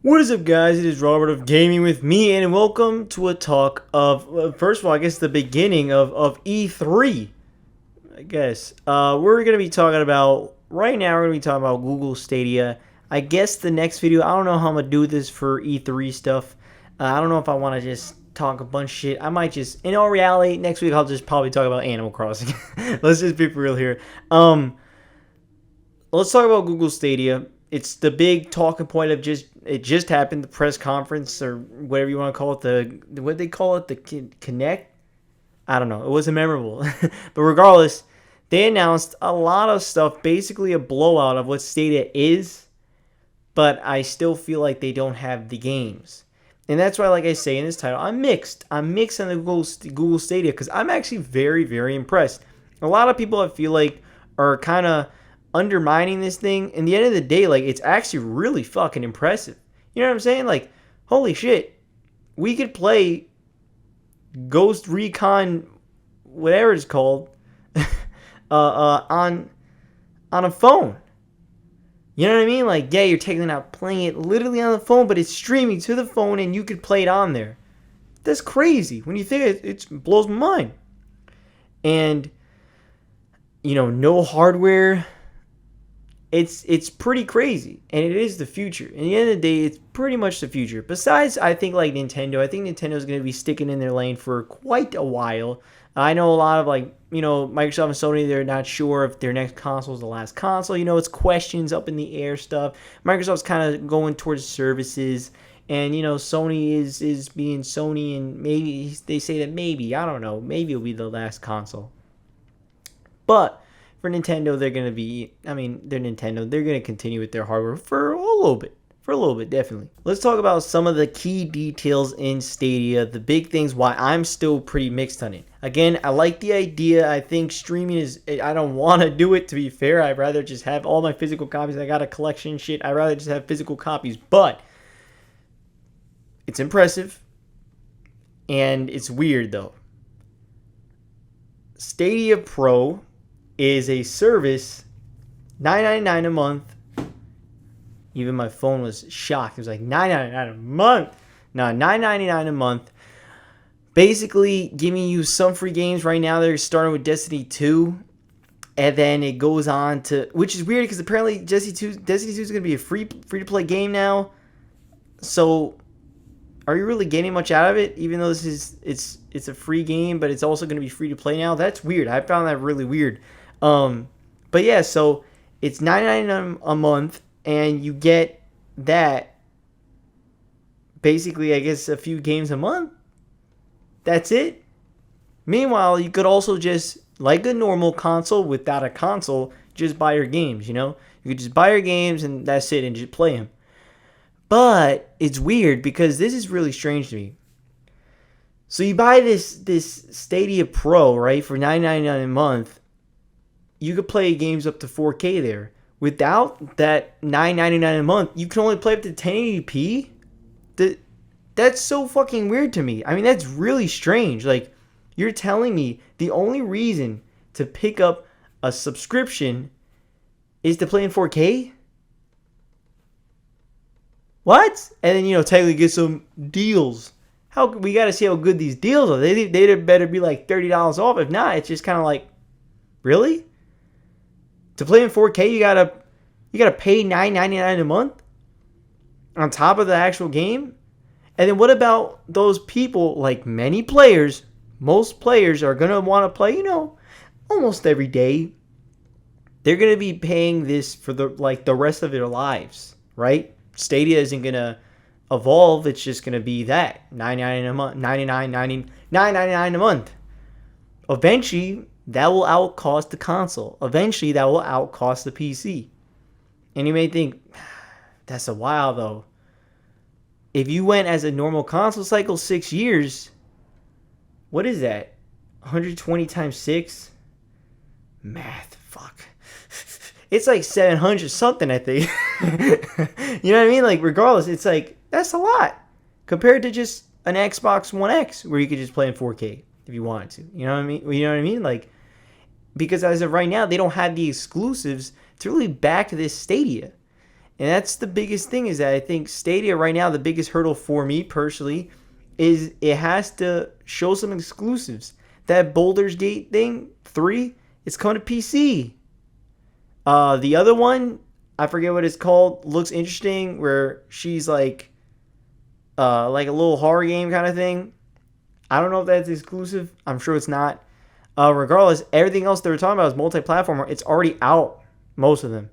What is up, guys? It is Robert of Gaming with Me, and welcome to a talk of, first of all, I guess the beginning of E3. I guess we're gonna be talking about right now. We're gonna be talking about Google Stadia. I guess the next video, I don't know how I'm gonna do this for E3 stuff. I don't know if I want to just talk a bunch of shit. I might just, in all reality, next week I'll just probably talk about Animal Crossing. Let's just be for real here. Let's talk about Google Stadia. It's the big talking point of it just happened, the press conference or whatever you want to call it, what they call it, the Connect. I don't know. It wasn't memorable, but regardless, they announced a lot of stuff, basically a blowout of what Stadia is. But I still feel like they don't have the games, and that's why, like I say in this title, I'm mixed. I'm mixed on the Google Stadia because I'm actually very, very impressed. A lot of people I feel like are kind of undermining this thing. In the end of the day, like, it's actually really fucking impressive. You know what I'm saying? Like, holy shit, we could play Ghost Recon, whatever it's called, on a phone. You know what I mean? Like, yeah, you're taking it out, playing it literally on the phone, but it's streaming to the phone, and you could play it on there. That's crazy. When you think it blows my mind. And no hardware. It's pretty crazy, and it is the future. In the end of the day, it's pretty much the future. Besides, I think like Nintendo. I think Nintendo's going to be sticking in their lane for quite a while. I know a lot of Microsoft and Sony, they're not sure if their next console is the last console. It's questions up in the air stuff. Microsoft's kind of going towards services, and Sony is being Sony, and maybe they say that maybe, I don't know, maybe it'll be the last console. But for Nintendo, they're Nintendo. They're going to continue with their hardware for a little bit, definitely. Let's talk about some of the key details in Stadia, the big things, why I'm still pretty mixed on it. Again, I like the idea. I think streaming I don't want to do it, to be fair. I'd rather just have all my physical copies. I got a collection shit. I'd rather just have physical copies, but it's impressive, and it's weird, though. Stadia Pro is a service, $9.99 a month. Even my phone was shocked. It was like $9.99 a month. No, $9.99 a month. Basically, giving you some free games. Right now, they're starting with Destiny 2. And then it goes on to, which is weird because apparently Destiny 2 is going to be a free to play game now. So, are you really getting much out of it? Even though it's a free game, but it's also going to be free to play now. That's weird. I found that really weird. But yeah, so it's $9.99 a month, and you get that basically, I guess, a few games a month. That's it. Meanwhile, you could also just, like a normal console without a console, just buy your games. You could just buy your games and that's it, and just play them. But it's weird because this is really strange to me. So you buy this Stadia Pro, right, for $9.99 a month. You could play games up to 4K there. Without that $9.99 a month, you can only play up to 1080p? That's so fucking weird to me. I mean, that's really strange. Like, you're telling me the only reason to pick up a subscription is to play in 4K? What? And then, technically get some deals. We got to see how good these deals are. They better be like $30 off. If not, it's just kind of like, really? To play in 4K, you gotta pay $9.99 a month on top of the actual game. And then what about those people? Like many players, most players are gonna want to play, almost every day. They're gonna be paying this for the rest of their lives, right? Stadia isn't gonna evolve. It's just gonna be that $9.99 a month, $9.99 a month. Eventually, that will outcost the console. Eventually, that will outcost the PC. And you may think, that's a while, though. If you went as a normal console cycle, 6 years, what is that? 120 times 6? Math, fuck. It's like 700 something, I think. You know what I mean? Like, regardless, it's like, that's a lot. Compared to just an Xbox One X, where you could just play in 4K if you wanted to. You know what I mean? Like, because as of right now, they don't have the exclusives to really back this Stadia. And that's the biggest thing, is that I think Stadia right now, the biggest hurdle for me personally, is it has to show some exclusives. That Baldur's Gate thing, 3, it's coming to PC. The other one, I forget what it's called, looks interesting, where she's like a little horror game kind of thing. I don't know if that's exclusive. I'm sure it's not. Regardless, everything else they were talking about is multi-platform. It's already out, most of them.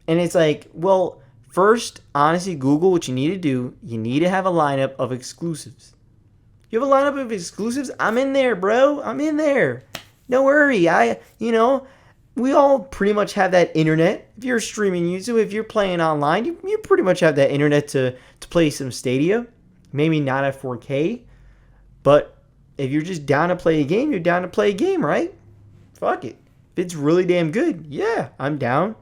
And it's like, well, first, honestly, Google, what you need to do, you need to have a lineup of exclusives. You have a lineup of exclusives? I'm in there, bro. I'm in there. No worry. We all pretty much have that internet. If you're streaming YouTube, if you're playing online, you pretty much have that internet to play some Stadia. Maybe not at 4K, but if you're just down to play a game, you're down to play a game, right? Fuck it. If it's really damn good, yeah, I'm down.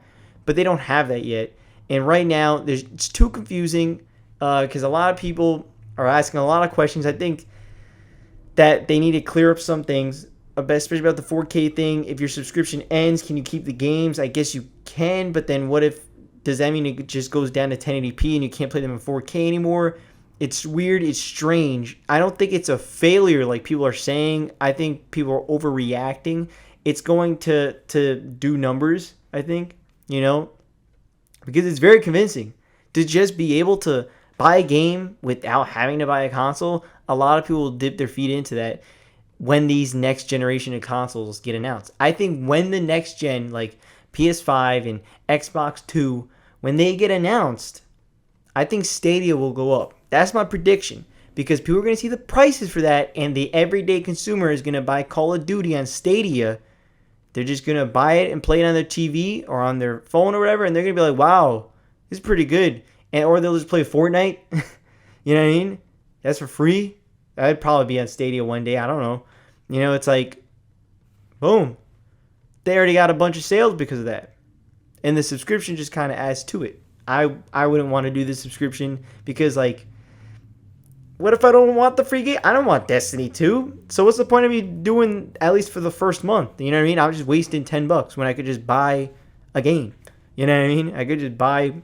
But they don't have that yet. And right now, it's too confusing because a lot of people are asking a lot of questions. I think that they need to clear up some things, especially about the 4K thing. If your subscription ends, can you keep the games? I guess you can, but then what if, does that mean it just goes down to 1080p and you can't play them in 4K anymore? It's weird. It's strange. I don't think it's a failure like people are saying. I think people are overreacting. It's going to do numbers, I think, because it's very convincing to just be able to buy a game without having to buy a console. A lot of people will dip their feet into that when these next generation of consoles get announced. I think when the next gen, like PS5 and Xbox 2, when they get announced, I think Stadia will go up. That's my prediction, because people are going to see the prices for that, and the everyday consumer is going to buy Call of Duty on Stadia. They're just going to buy it and play it on their TV or on their phone or whatever, and they're going to be like, wow, this is pretty good. Or they'll just play Fortnite. You know what I mean? That's for free. That'd probably be on Stadia one day. I don't know. It's like, boom. They already got a bunch of sales because of that. And the subscription just kind of adds to it. I wouldn't want to do the subscription because, like, what if I don't want the free game? I don't want Destiny 2. So what's the point of me doing, at least for the first month? You know what I mean? I'm just wasting $10 when I could just buy a game. You know what I mean? I could just buy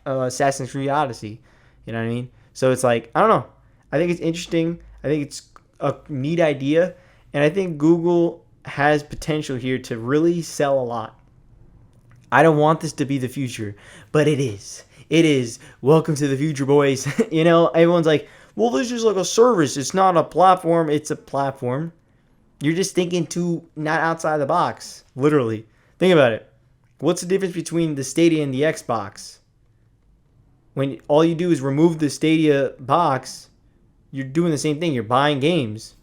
Assassin's Creed Odyssey. You know what I mean? So it's like, I don't know. I think it's interesting. I think it's a neat idea. And I think Google has potential here to really sell a lot. I don't want this to be the future, but it is. It is. Welcome to the future, boys. Everyone's like, well, this is like a service. It's not a platform. It's a platform. You're just thinking not outside the box. Literally. Think about it. What's the difference between the Stadia and the Xbox? When all you do is remove the Stadia box, you're doing the same thing. You're buying games.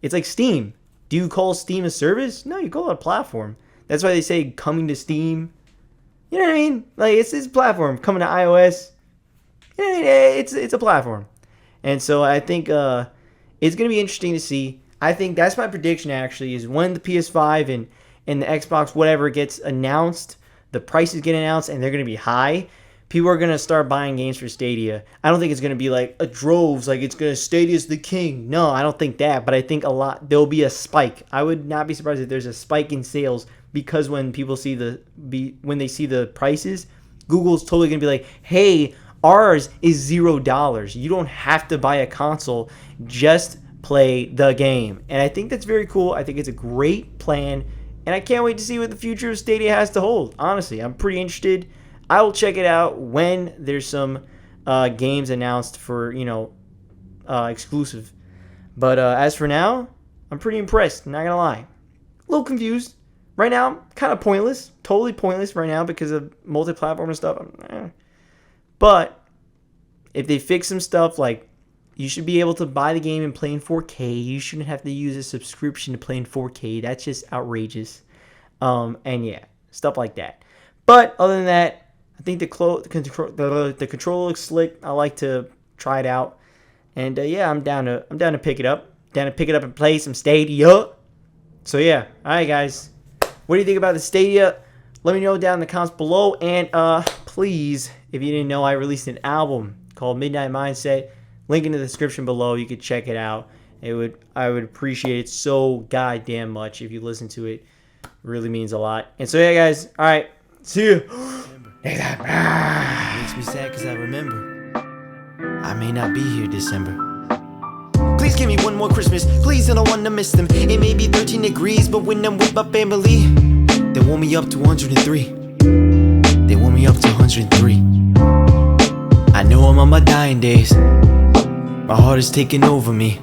It's like Steam. Do you call Steam a service? No, you call it a platform. That's why they say coming to Steam. You know what I mean? Like, it's this platform coming to iOS. It's a platform. And so I think it's going to be interesting to see. I think that's my prediction, actually, is when the PS5 and the Xbox, whatever, gets announced, the prices get announced, and they're going to be high, people are going to start buying games for Stadia. I don't think it's going to be like a droves, like it's going to Stadia's the king. No, I don't think that, but I think there'll be a spike. I would not be surprised if there's a spike in sales, because when people when they see the prices, Google's totally going to be like, hey, ours is $0. You don't have to buy a console, just play the game. And I think that's very cool. I think it's a great plan, and I can't wait to see what the future of Stadia has to hold. Honestly, I'm pretty interested. I will check it out when there's some games announced for, exclusive. But as for now, I'm pretty impressed, not gonna lie. A little confused. Right now, kind of pointless. Totally pointless right now because of multi-platform and stuff. But if they fix some stuff, like you should be able to buy the game and play in 4K. You shouldn't have to use a subscription to play in 4K. That's just outrageous. And yeah, stuff like that. But other than that, I think the controller looks slick. I like to try it out. And yeah, I'm down to pick it up. Down to pick it up and play some Stadia. So yeah, all right, guys. What do you think about the Stadia? Let me know down in the comments below. And please, if you didn't know, I released an album called Midnight Mindset. Link in the description below. You could check it out. I would appreciate it so goddamn much if you listen to it. It really means a lot. And so yeah, guys. All right. See you. Makes me sad because I remember I may not be here December. Please give me one more Christmas, please, I don't wanna miss them. It may be 13 degrees, but when I'm with my family, they warm me up to 103. They warm me up to 103. I know I'm on my dying days. My heart is taking over me.